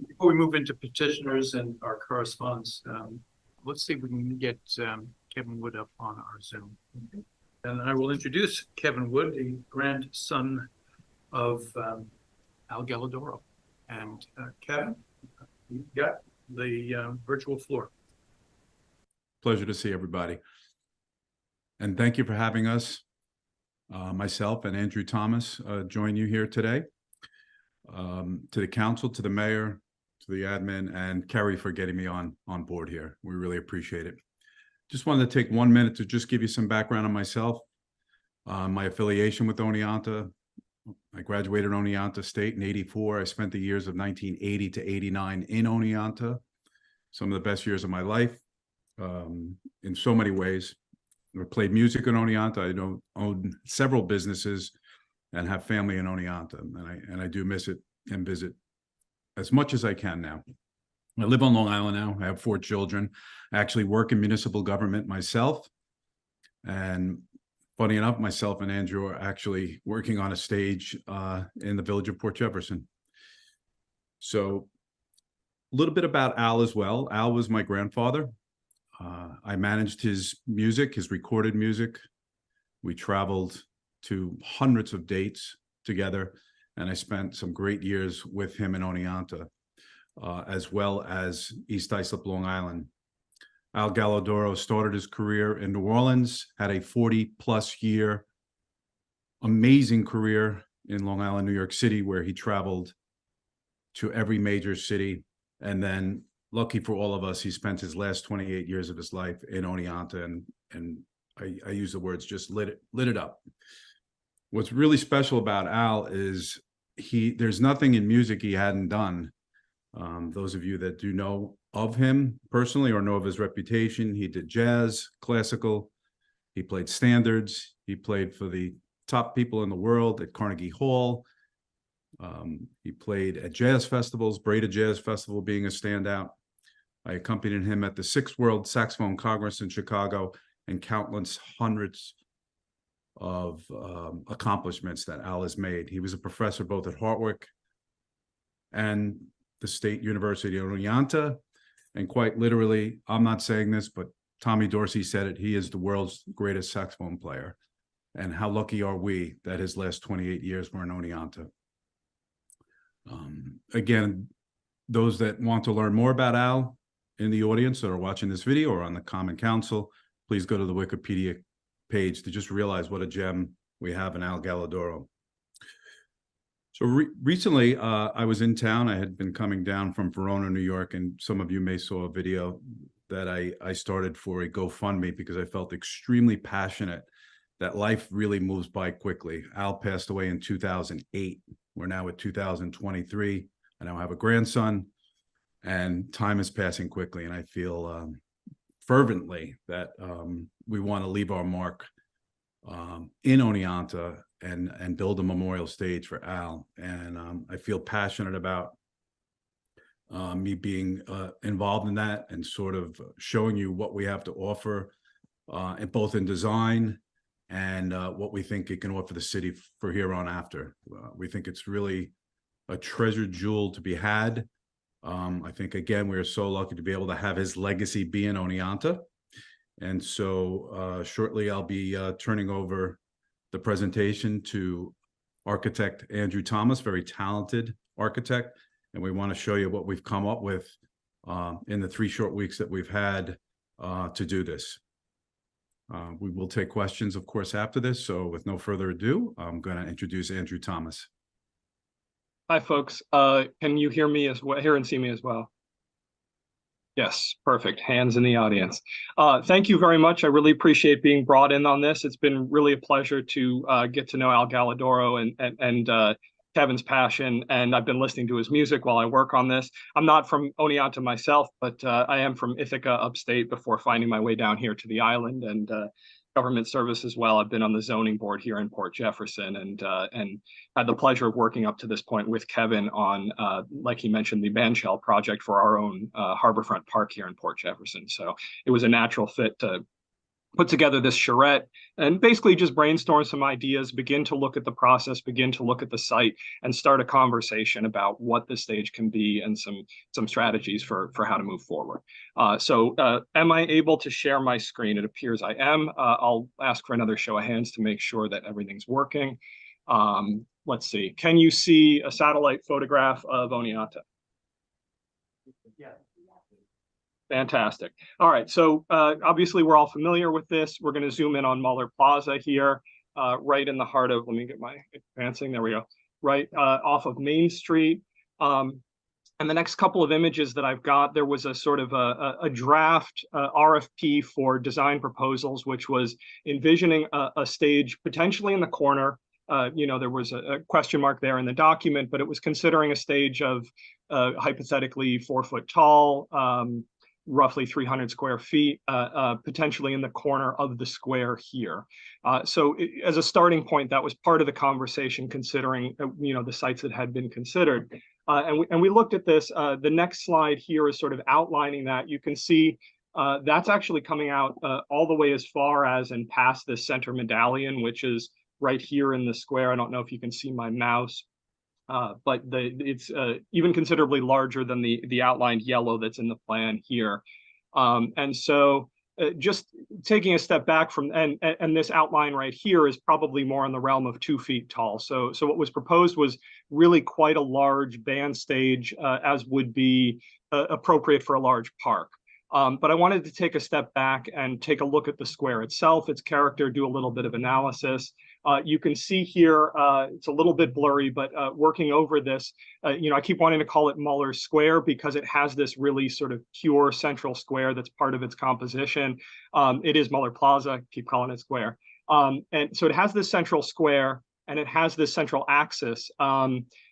Before we move into petitioners and our correspondence, let's see if we can get Kevin Wood up on our Zoom. And I will introduce Kevin Wood, the grandson of Al Gallodoro. And Kevin, you've got the virtual floor. Pleasure to see everybody. And thank you for having us. Myself and Andrew Thomas join you here today. To the council, to the mayor, to the admin, and Kerry for getting me on board here. We really appreciate it. Just wanted to take 1 minute to just give you some background on myself, my affiliation with Oneonta. I graduated Oneonta State in '84. I spent the years of 1980 to '89 in Oneonta. Some of the best years of my life in so many ways. I played music in Oneonta. I own several businesses and have family in Oneonta, and I do miss it and visit as much as I can now. I live on Long Island now. I have 4 children. I actually work in municipal government myself. And funny enough, myself and Andrew are actually working on a stage in the village of Port Jefferson. So a little bit about Al as well. Al was my grandfather. I managed his music, his recorded music. We traveled to hundreds of dates together, and I spent some great years with him in Oneonta, as well as East Islip, Long Island. Al Gallodoro started his career in New Orleans, had a 40-plus year amazing career in Long Island, New York City, where he traveled to every major city. And then, lucky for all of us, he spent his last 28 years of his life in Oneonta, and I use the words just lit it up. What's really special about Al is there's nothing in music he hadn't done. Those of you that do know of him personally or know of his reputation, he did jazz, classical, he played standards, he played for the top people in the world at Carnegie Hall. He played at jazz festivals, Breda Jazz Festival being a standout. I accompanied him at the 6th World Saxophone Congress in Chicago, and countless hundreds of accomplishments that Al has made. He was a professor both at Hartwick and the State University of Oneonta. And quite literally, I'm not saying this, but Tommy Dorsey said it, he is the world's greatest saxophone player. And how lucky are we that his last 28 years were in Oneonta. Again, those that want to learn more about Al in the audience that are watching this video or on the Common Council, please go to the Wikipedia page to just realize what a gem we have in Al Gallodoro. So recently, I was in town. I had been coming down from Verona, New York, and some of you may saw a video that I started for a GoFundMe because I felt extremely passionate that life really moves by quickly. Al passed away in 2008. We're now at 2023. I now have a grandson, and time is passing quickly, and I feel fervently that we want to leave our mark in Oneonta and build a memorial stage for Al. And I feel passionate about me being involved in that and sort of showing you what we have to offer, both in design and what we think it can offer the city for here on after. We think it's really a treasured jewel to be had. I think, again, we are so lucky to be able to have his legacy be in Oneonta. And so shortly I'll be turning over the presentation to architect Andrew Thomas, very talented architect. And we want to show you what we've come up with in the 3 short weeks that we've had to do this. We will take questions, of course, after this. So with no further ado, I'm going to introduce Andrew Thomas. Hi, folks. Can you hear me as well? Hear and see me as well? Yes, perfect. Hands in the audience. Thank you very much. I really appreciate being brought in on this. It's been really a pleasure to get to know Al Gallodoro and Kevin's passion, and I've been listening to his music while I work on this. I'm not from Oneonta myself, but I am from Ithaca, upstate, before finding my way down here to the island and government service as well. I've been on the zoning board here in Port Jefferson and had the pleasure of working up to this point with Kevin on, like he mentioned, the bandshell project for our own Harborfront Park here in Port Jefferson. So it was a natural fit to put together this charrette and basically just brainstorm some ideas, begin to look at the process, begin to look at the site, and start a conversation about what the stage can be and some strategies for how to move forward. Am I able to share my screen? It appears I am. I'll ask for another show of hands to make sure that everything's working. Let's see. Can you see a satellite photograph of Oneonta? Yeah. Fantastic. All right, so obviously we're all familiar with this. We're going to zoom in on Muller Plaza here, right in the heart of, let me get my advancing, there we go, right off of Main Street. And the next couple of images that I've got, there was a sort of a draft RFP for design proposals, which was envisioning a stage potentially in the corner. There was a question mark there in the document, but it was considering a stage of hypothetically 4 foot tall, roughly 300 square feet, potentially in the corner of the square here. As a starting point, that was part of the conversation, considering the sites that had been considered. And we looked at this. The next slide here is sort of outlining that. You can see that's actually coming out all the way as far as and past this center medallion, which is right here in the square. I don't know if you can see my mouse. But it's even considerably larger than the outlined yellow that's in the plan here. Just taking a step back from, and this outline right here is probably more in the realm of 2 feet tall. So what was proposed was really quite a large band stage, as would be appropriate for a large park. But I wanted to take a step back and take a look at the square itself, its character, do a little bit of analysis. You can see here, it's a little bit blurry, but working over this, I keep wanting to call it Muller Square because it has this really sort of pure central square that's part of its composition. It is Muller Plaza, keep calling it square. And so it has this central square and it has this central axis.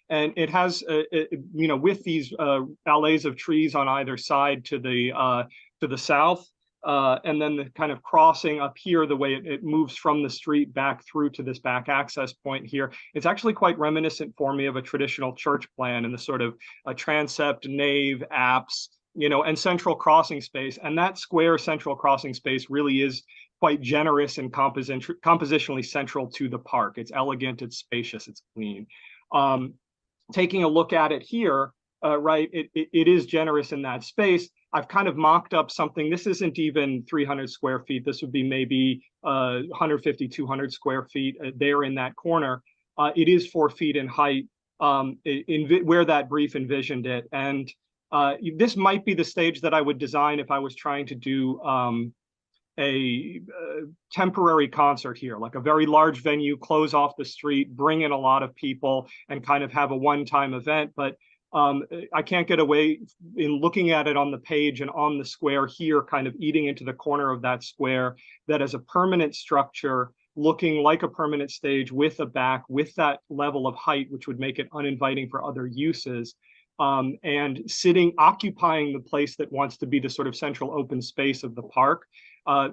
And it has, with these alleys of trees on either side to the south, and then the kind of crossing up here, the way it moves from the street back through to this back access point here. It's actually quite reminiscent for me of a traditional church plan in the sort of a transept, nave, apse, and central crossing space. And that square central crossing space really is quite generous and compositionally central to the park. It's elegant, it's spacious, it's clean. Taking a look at it here, right, it is generous in that space. I've kind of mocked up something. This isn't even 300 square feet. This would be maybe 150, 200 square feet there in that corner. It is 4 feet in height, where that brief envisioned it. And this might be the stage that I would design if I was trying to do a temporary concert here, like a very large venue, close off the street, bring in a lot of people and kind of have a one-time event. But I can't get away in looking at it on the page and on the square here, kind of eating into the corner of that square, that as a permanent structure, looking like a permanent stage with a back, with that level of height, which would make it uninviting for other uses. And occupying the place that wants to be the sort of central open space of the park,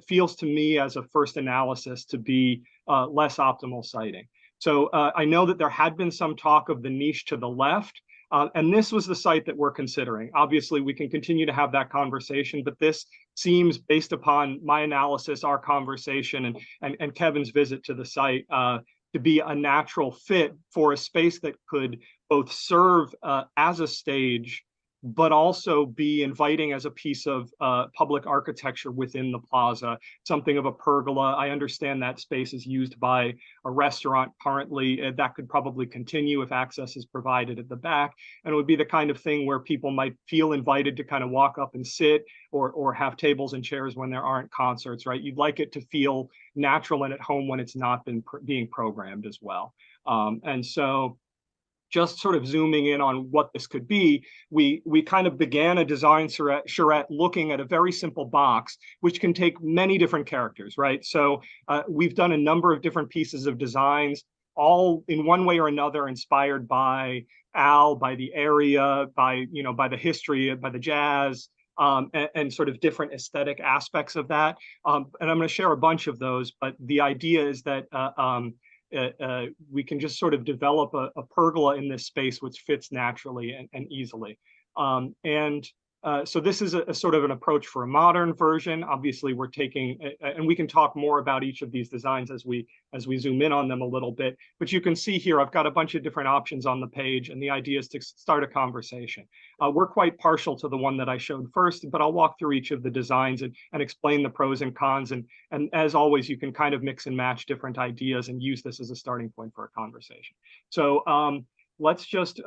feels to me as a first analysis to be less optimal siting. So I know that there had been some talk of the niche to the left, and this was the site that we're considering. Obviously, we can continue to have that conversation, but this seems, based upon my analysis, our conversation, and Kevin's visit to the site, to be a natural fit for a space that could both serve as a stage, but also be inviting as a piece of public architecture within the plaza, something of a pergola. I understand that space is used by a restaurant currently. That could probably continue if access is provided at the back. And it would be the kind of thing where people might feel invited to kind of walk up and sit or have tables and chairs when there aren't concerts, right? You'd like it to feel natural and at home when it's not being programmed as well. And so just sort of zooming in on what this could be, we kind of began a design charrette looking at a very simple box, which can take many different characters, right? So we've done a number of different pieces of designs, all in one way or another inspired by Al, by the area, by the history, by the jazz, and sort of different aesthetic aspects of that. And I'm going to share a bunch of those, but the idea is that we can just sort of develop a pergola in this space which fits naturally and easily. And So this is a sort of an approach for a modern version. Obviously, we're taking, and we can talk more about each of these designs as we zoom in on them a little bit. But you can see here, I've got a bunch of different options on the page, and the idea is to start a conversation. We're quite partial to the one that I showed first, but I'll walk through each of the designs and explain the pros and cons. And as always, you can kind of mix and match different ideas and use this as a starting point for a conversation. So let's just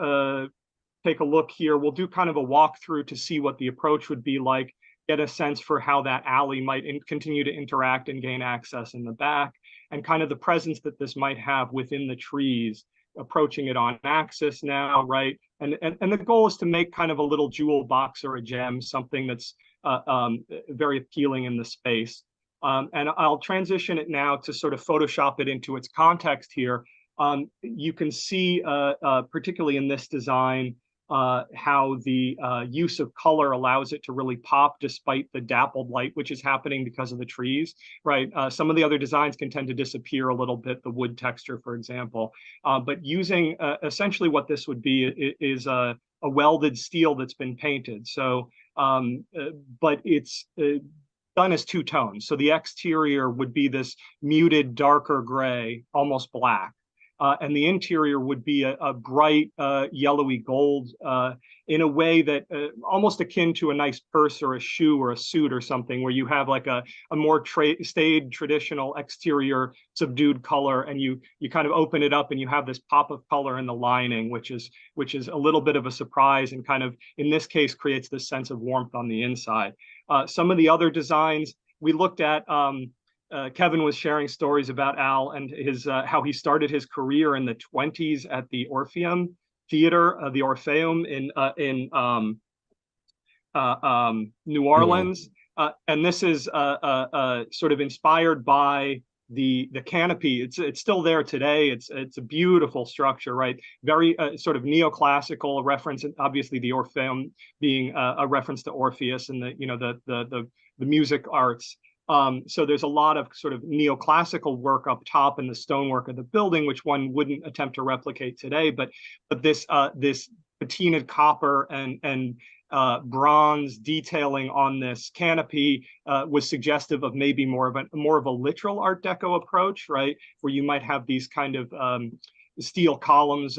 take a look here. We'll do kind of a walkthrough to see what the approach would be like, get a sense for how that alley might continue to interact and gain access in the back, and kind of the presence that this might have within the trees, approaching it on axis now, right? And the goal is to make kind of a little jewel box or a gem, something that's very appealing in the space. And I'll transition it now to sort of Photoshop it into its context here. You can see, particularly in this design, how the use of color allows it to really pop despite the dappled light, which is happening because of the trees, right? Some of the other designs can tend to disappear a little bit, the wood texture, for example. But using essentially what this would be is a welded steel that's been painted. So, but it's done as two tones. So the exterior would be this muted, darker gray, almost black. And the interior would be a bright yellowy gold in a way that almost akin to a nice purse or a shoe or a suit or something, where you have like a more staid traditional exterior subdued color, and you kind of open it up and you have this pop of color in the lining, which is a little bit of a surprise and kind of, in this case, creates this sense of warmth on the inside. Some of the other designs we looked at, Kevin was sharing stories about Al and his how he started his career in the 20s at the Orpheum Theater, the Orpheum in New Orleans, and this is sort of inspired by the canopy. It's still there today. It's a beautiful structure, right? Very sort of neoclassical, a reference, obviously the Orpheum being a reference to Orpheus and the music arts. So there's a lot of sort of neoclassical work up top in the stonework of the building, which one wouldn't attempt to replicate today. But this patinaed copper and bronze detailing on this canopy was suggestive of maybe more of a literal Art Deco approach, right? Where you might have these kind of steel columns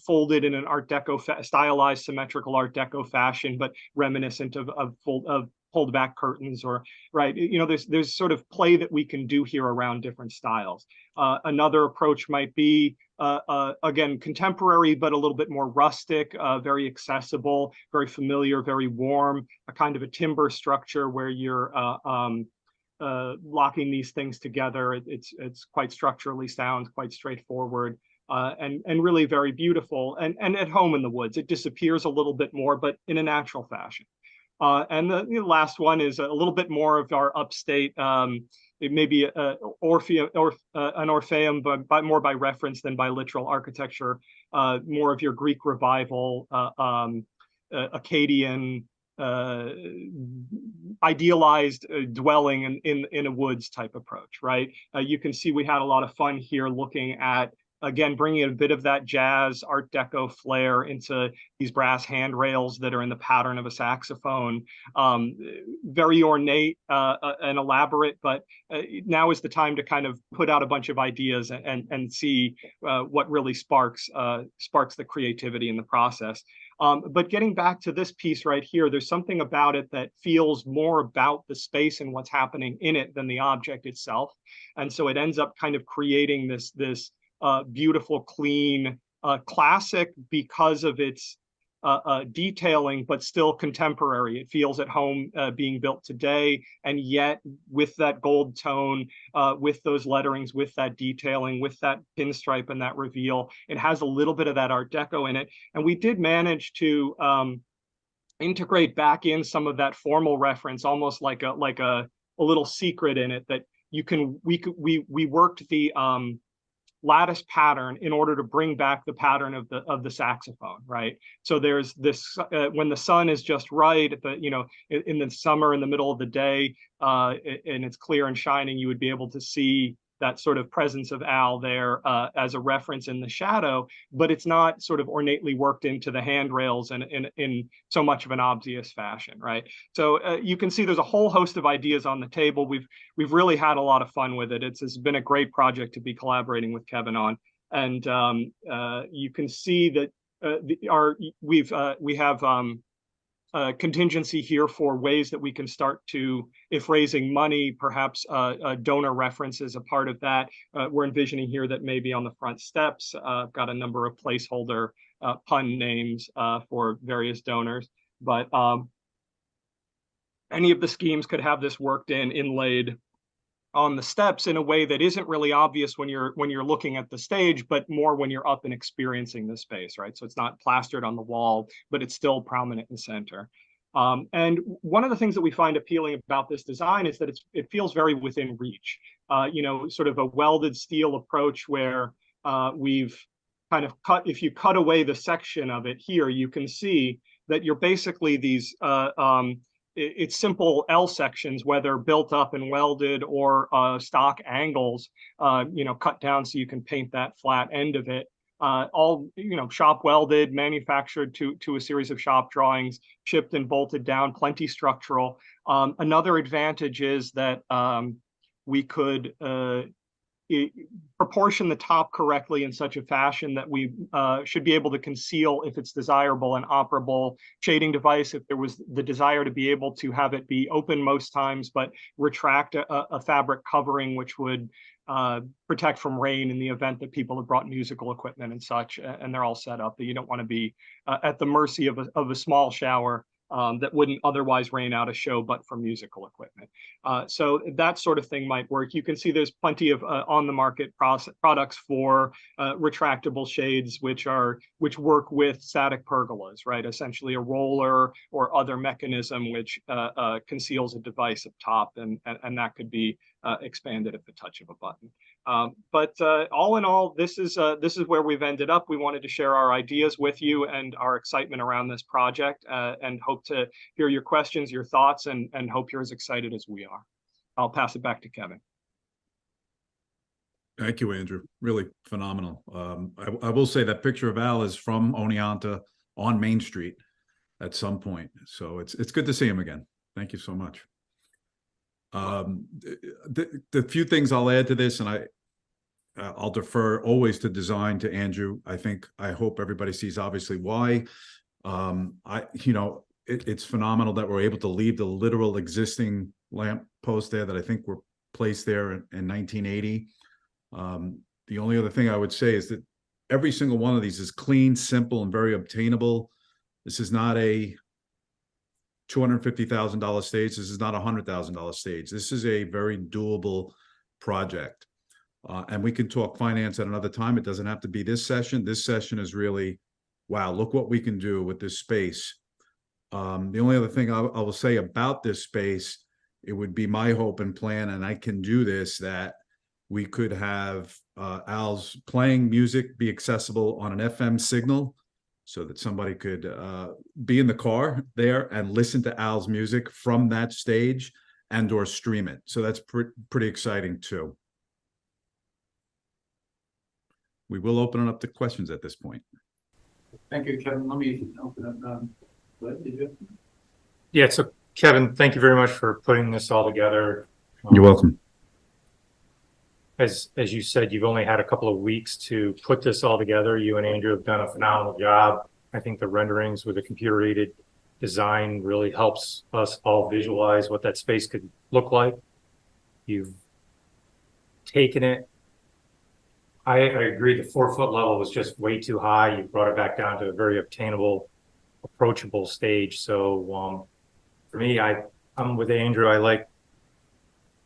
folded in an Art Deco stylized symmetrical Art Deco fashion, but reminiscent of pulled back curtains, or right, there's sort of play that we can do here around different styles. Another approach might be again contemporary, but a little bit more rustic, very accessible, very familiar, very warm, a kind of a timber structure where you're locking these things together. It's quite structurally sound, quite straightforward. And really very beautiful, and at home in the woods. It disappears a little bit more, but in a natural fashion. And the last one is a little bit more of our upstate, it may be an Orpheum, but more by reference than by literal architecture, more of your Greek revival, Akkadian, idealized dwelling in a woods type approach, right? You can see we had a lot of fun here looking at, again, bringing a bit of that jazz Art Deco flair into these brass handrails that are in the pattern of a saxophone. Very ornate and elaborate, but now is the time to kind of put out a bunch of ideas and see what really sparks the creativity in the process. But getting back to this piece right here, there's something about it that feels more about the space and what's happening in it than the object itself. And so it ends up kind of creating this beautiful, clean, classic because of its detailing, but still contemporary. It feels at home being built today, and yet with that gold tone, with those letterings, with that detailing, with that pinstripe and that reveal, it has a little bit of that Art Deco in it. And we did manage to integrate back in some of that formal reference, almost like a little secret in it, that we worked the lattice pattern in order to bring back the pattern of the saxophone, right? So there's this when the sun is just right at the in the summer in the middle of the day, and it's clear and shining, you would be able to see that sort of presence of Al there as a reference in the shadow, but it's not sort of ornately worked into the handrails in so much of an obvious fashion, right? So you can see there's a whole host of ideas on the table. We've really had a lot of fun with it. It's been a great project to be collaborating with Kevin on, and you can see that we have contingency here for ways that we can start to, if raising money, perhaps donor reference is a part of that. We're envisioning here that maybe on the front steps, I've got a number of placeholder pun names for various donors, but any of the schemes could have this worked in, inlaid on the steps in a way that isn't really obvious when you're looking at the stage, but more when you're up and experiencing the space, right? So it's not plastered on the wall, but it's still prominent in center. And one of the things that we find appealing about this design is that it feels very within reach. Sort of a welded steel approach where we've kind of if you cut away the section of it here, you can see that you're basically these it's simple L sections, whether built up and welded or stock angles, cut down so you can paint that flat end of it. All shop welded, manufactured to a series of shop drawings, chipped and bolted down, plenty structural. Another advantage is that we could proportion the top correctly in such a fashion that we should be able to conceal, if it's desirable, an operable shading device, if there was the desire to be able to have it be open most times, but retract a fabric covering, which would protect from rain in the event that people have brought musical equipment and such, and they're all set up. That you don't want to be at the mercy of a small shower that wouldn't otherwise rain out a show but for musical equipment. So that sort of thing might work. You can see there's plenty of on the market products for retractable shades which work with static pergolas, right? Essentially a roller or other mechanism which conceals a device up top, and that could be expanded at the touch of a button. But all in all, this is where we've ended up. We wanted to share our ideas with you and our excitement around this project, and hope to hear your questions, your thoughts, and hope you're as excited as we are. I'll pass it back to Kevin. Thank you, Andrew. Really phenomenal. I will say that picture of Al is from Oneonta on Main Street at some point. So it's good to see him again. Thank you so much. The few things I'll add to this, and I'll defer always to design to Andrew. I hope everybody sees obviously why. It's phenomenal that we're able to leave the literal existing lamp post there that I think were placed there in 1980. The only other thing I would say is that every single one of these is clean, simple, and very obtainable. This is not a $250,000 stage. This is not a $100,000 stage. This is a very doable project. And we can talk finance at another time. It doesn't have to be this session. This session is really, wow, look what we can do with this space. The only other thing I will say about this space, it would be my hope and plan, and I can do this, that we could have Al's playing music be accessible on an FM signal, so that somebody could be in the car there and listen to Al's music from that stage and or stream it. So that's pretty exciting too. We will open it up to questions at this point. Thank you, Kevin. Let me open up. Did you? Yeah, so Kevin, thank you very much for putting this all together. You're welcome. As you said, you've only had a couple of weeks to put this all together. You and Andrew have done a phenomenal job. I think the renderings with the computer-aided design really helps us all visualize what that space could look like. You've taken it. I agree, the 4-foot level was just way too high. You brought it back down to a very obtainable, approachable stage. So for me, I'm with Andrew. I like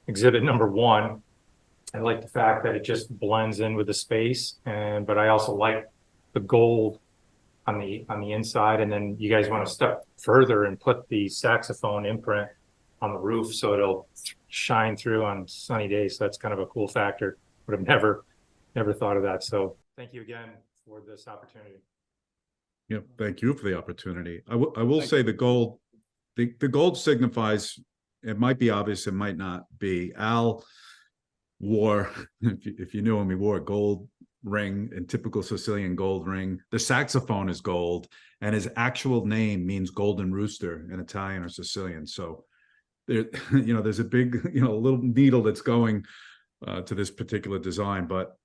exhibit number 1. I like the fact that it just blends in with the space, but I also like the gold on the inside. And then you guys want to step further and put the saxophone imprint on the roof so it'll shine through on sunny days. So that's kind of a cool factor. Would have never thought of that. So thank you again for this opportunity. Yeah, thank you for the opportunity. I will say the gold signifies, it might be obvious, it might not be. Al wore, if you knew him, he wore a gold ring, and typical Sicilian gold ring. The saxophone is gold, and his actual name means golden rooster in Italian or Sicilian. So there, there's a big, little needle that's going to this particular design. But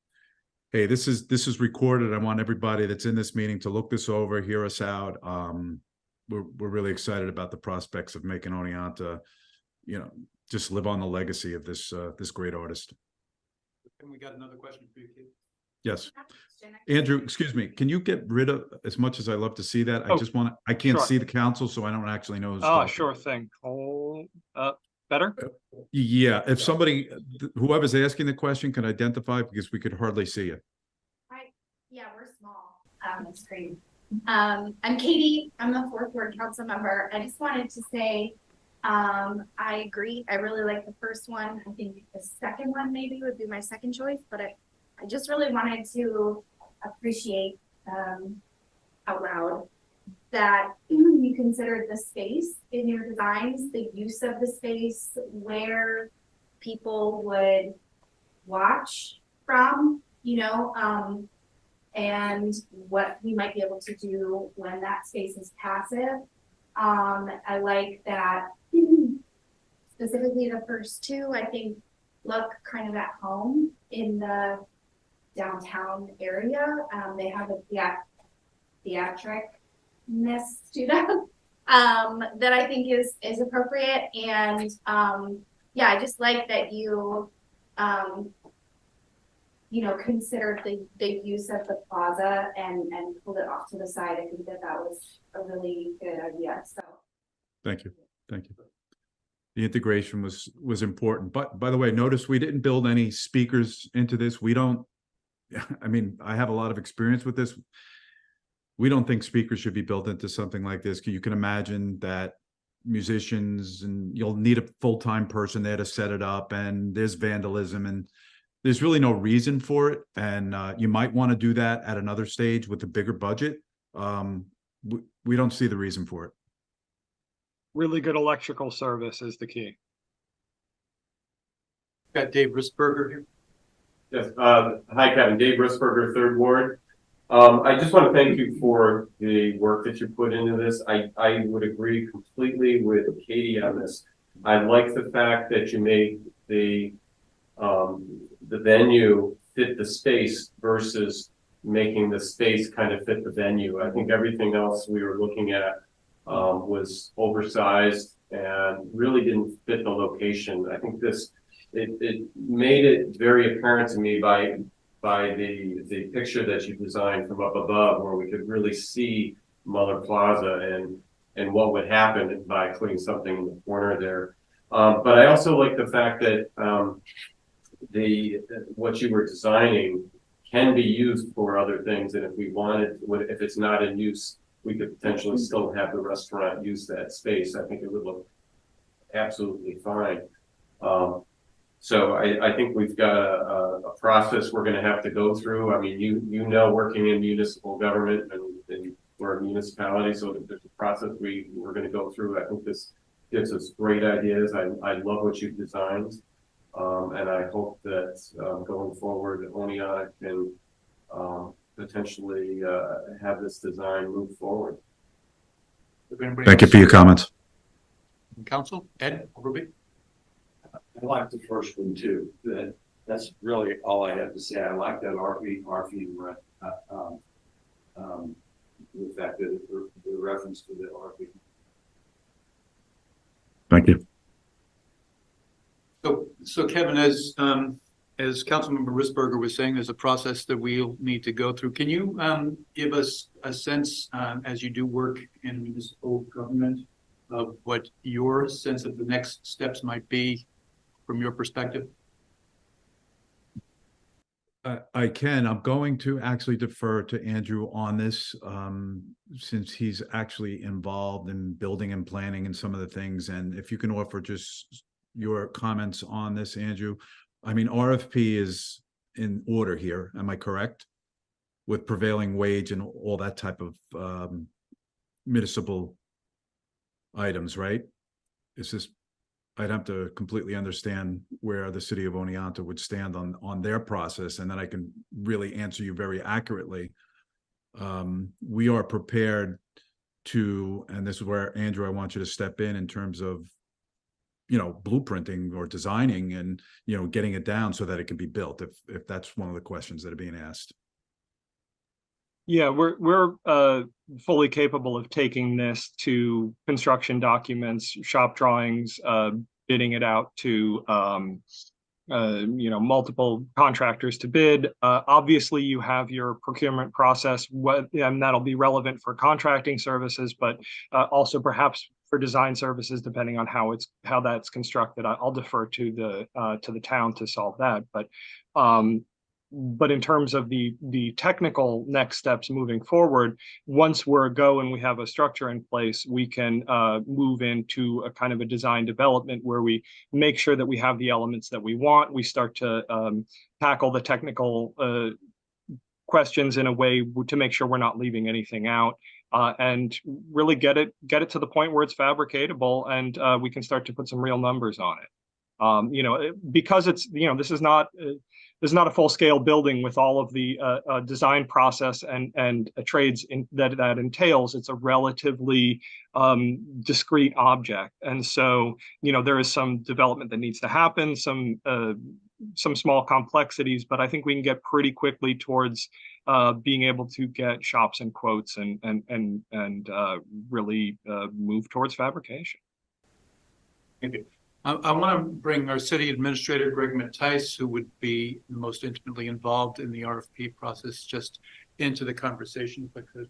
hey, this is recorded. I want everybody that's in this meeting to look this over, hear us out. We're really excited about the prospects of making Oneonta, just live on the legacy of this great artist. And we got another question for you, Kate. Yes. Andrew, excuse me, can you get rid of, as much as I love to see that, I just want to, I can't sure. see the council, so I don't actually know who's Oh, talking. sure thing. Better? Yeah, if somebody, whoever's asking the question can identify, because we could hardly see you. Yeah, we're small on the screen. I'm Katie. I'm the 4th Ward Council member. I just wanted to say, I agree. I really like the first one. I think the second one maybe would be my second choice, but I just really wanted to appreciate out loud that you considered the space in your designs, the use of the space, where people would watch from, and what we might be able to do when that space is passive. I like that specifically the first two, I think, look kind of at home in the downtown area. They have a theatricness to them that I think is appropriate. And yeah, I just like that you considered the use of the plaza and pulled it off to the side. I think that was a really good idea. So Thank you. The integration was important. But by the way, notice we didn't build any speakers into this. We don't, I mean, I have a lot of experience with this. We don't think speakers should be built into something like this. You can imagine that musicians, and you'll need a full-time person there to set it up, and there's vandalism, and there's really no reason for it. And you might want to do that at another stage with a bigger budget. We don't see the reason for it. Really good electrical service is the key. Got Dave Risberger here. Yes, hi Kevin, Dave Risberger, 3rd Ward. I just want to thank you for the work that you put into this. I would agree completely with Katie on this. I like the fact that you made the venue fit the space versus making the space kind of fit the venue. I think everything else we were looking at was oversized and really didn't fit the location. I think it made it very apparent to me by the picture that you designed from up above, where we could really see Mother Plaza and what would happen by putting something in the corner there. But I also like the fact that what you were designing can be used for other things, and if we wanted, if it's not in use, we could potentially still have the restaurant use that space. I think it would look absolutely fine. So I think we've got a process we're going to have to go through. I mean, working in municipal government and we're a municipality, so there's a process we're going to go through. I think this gives us great ideas. I love what you've designed, and I hope that going forward, Oneonta can potentially have this design move forward. Thank you for your comments. Council, Ed Ruby. I like the first one too. That's really all I have to say. I like that RV, the fact that the reference to the RV. Thank you. So Kevin, as Councilmember Risberger was saying, there's a process that we'll need to go through. Can you give us a sense, as you do work in municipal government, of what your sense of the next steps might be from your perspective? I can. I'm going to actually defer to Andrew on this, since he's actually involved in building and planning and some of the things. And if you can offer just your comments on this, Andrew. I mean, RFP is in order here. Am I correct? With prevailing wage and all that type of municipal items, right? Is this I'd have to completely understand where the city of Oneonta would stand on their process, and then I can really answer you very accurately. We are prepared to, and this is where, Andrew, I want you to step in terms of, blueprinting or designing and, getting it down so that it can be built, if that's one of the questions that are being asked. Yeah, we're fully capable of taking this to construction documents, shop drawings, bidding it out to multiple contractors to bid. Obviously, you have your procurement process, and that'll be relevant for contracting services, but also perhaps for design services, depending on how that's constructed. I'll defer to the town to solve that, but in terms of the technical next steps moving forward, once we're a go and we have a structure in place, we can move into a kind of a design development where we make sure that we have the elements that we want. We start to tackle the technical questions in a way to make sure we're not leaving anything out, and really get it to the point where it's fabricatable, and we can start to put some real numbers on it. Because it's, this is not a full-scale building with all of the design process and trades that entails. It's a relatively discrete object, and so there is some development that needs to happen, some small complexities, but I think we can get pretty quickly towards being able to get shops and quotes and really move towards fabrication. Thank you. I want to bring our city administrator, Greg Mattice, who would be most intimately involved in the RFP process, just into the conversation, if I could.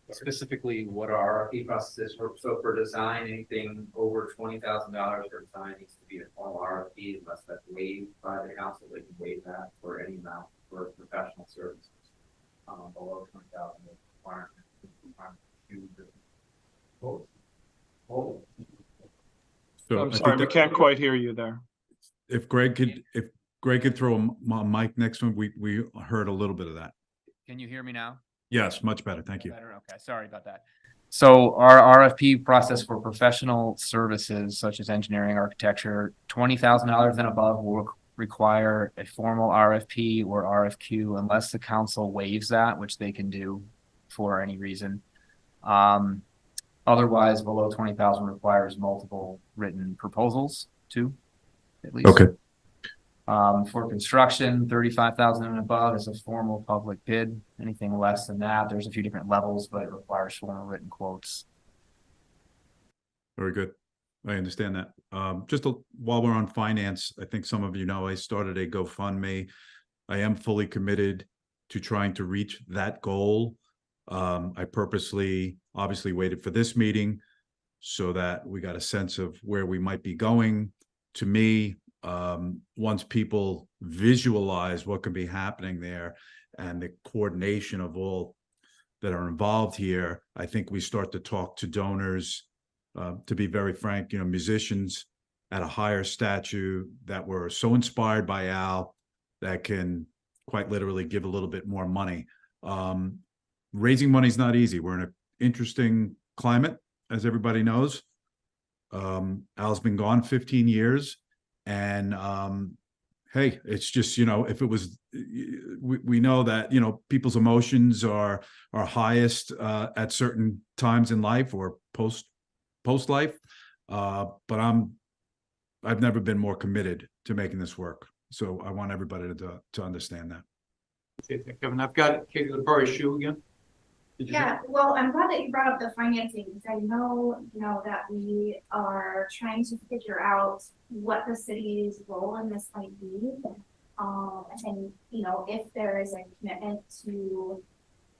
Specifically, what our RFP process is. So for design, anything over $20,000 for design needs to be a formal RFP unless that's waived by the council. They can waive that for any amount for professional services. Below $20,000 requirement. So I'm sorry, we can't quite hear you there. If Greg could throw a mic next to him, we heard a little bit of that. Can you hear me now? Yes, much better. Thank you. Better. Okay. Sorry about that. So our RFP process for professional services such as engineering, architecture, $20,000 and above will require a formal RFP or RFQ unless the council waives that, which they can do for any reason. Otherwise, below 20,000 requires multiple written proposals too, at least. Okay. For construction, 35,000 and above is a formal public bid. Anything less than that, there's a few different levels, but it requires formal written quotes. Very good. I understand that. While we're on finance, I think some of you know I started a GoFundMe. I am fully committed to trying to reach that goal. I purposely, obviously, waited for this meeting so that we got a sense of where we might be going. To me, once people visualize what can be happening there and the coordination of all that are involved here, I think we start to talk to donors, to be very frank, musicians at a higher stature that were so inspired by Al that can quite literally give a little bit more money. Raising money is not easy. We're in an interesting climate, as everybody knows. Al's been gone 15 years. And hey, it's just, if it was, we know that, people's emotions are highest at certain times in life or post life. But I've never been more committed to making this work. So I want everybody to understand that. Okay, Kevin, I've got Katie LaBarre's shoe again. Yeah, well, I'm glad that you brought up the financing because I know, that we are trying to figure out what the city's role in this might be. And, if there is a commitment to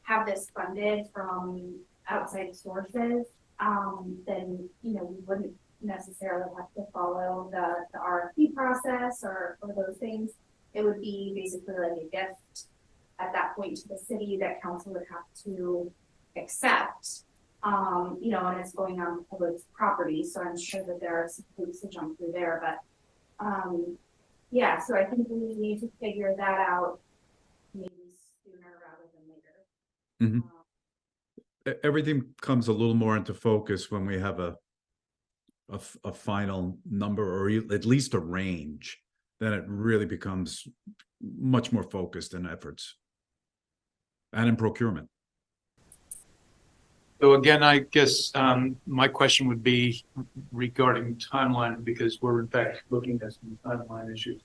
have this funded from outside sources, then, we wouldn't necessarily have to follow the RFP process or those things. It would be basically like a gift at that point to the city that council would have to accept, and it's going on public property. So I'm sure that there are some hoops to jump through there, but yeah, so I think we need to figure that out maybe sooner rather than later. Mm-hmm. Everything comes a little more into focus when we have a a final number or at least a range, then it really becomes much more focused in efforts and in procurement. So again, I guess my question would be regarding timeline, because we're in fact looking at some timeline issues.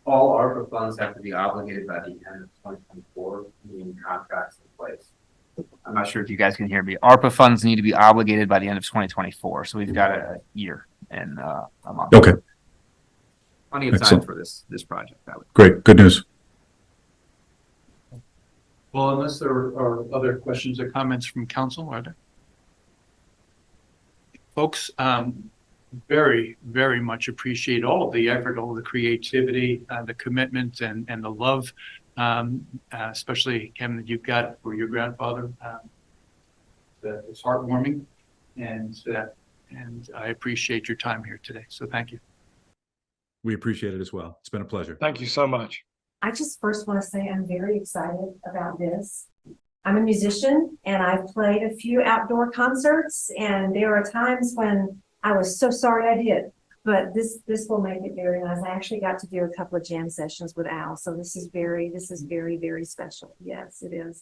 All ARPA funds have to be obligated by the end of 2024, meaning contracts in place. I'm not sure if you guys can hear me. ARPA funds need to be obligated by the end of 2024. So we've got a year and a month. Okay, Plenty of time Excellent. for this project. I would. great, good news. Well, unless there are other questions or comments from council, are there? Folks, very, very much appreciate all of the effort, all of the creativity, the commitment and the love, especially Kevin, that you've got for your grandfather. It's heartwarming, and I appreciate your time here today. So thank you. We appreciate it as well. It's been a pleasure. Thank you so much. I just first want to say I'm very excited about this. I'm a musician and I've played a few outdoor concerts, and there are times when I was so sorry I did, but this will make it very nice. I actually got to do a couple of jam sessions with Al, so this is very, very special. Yes, it is.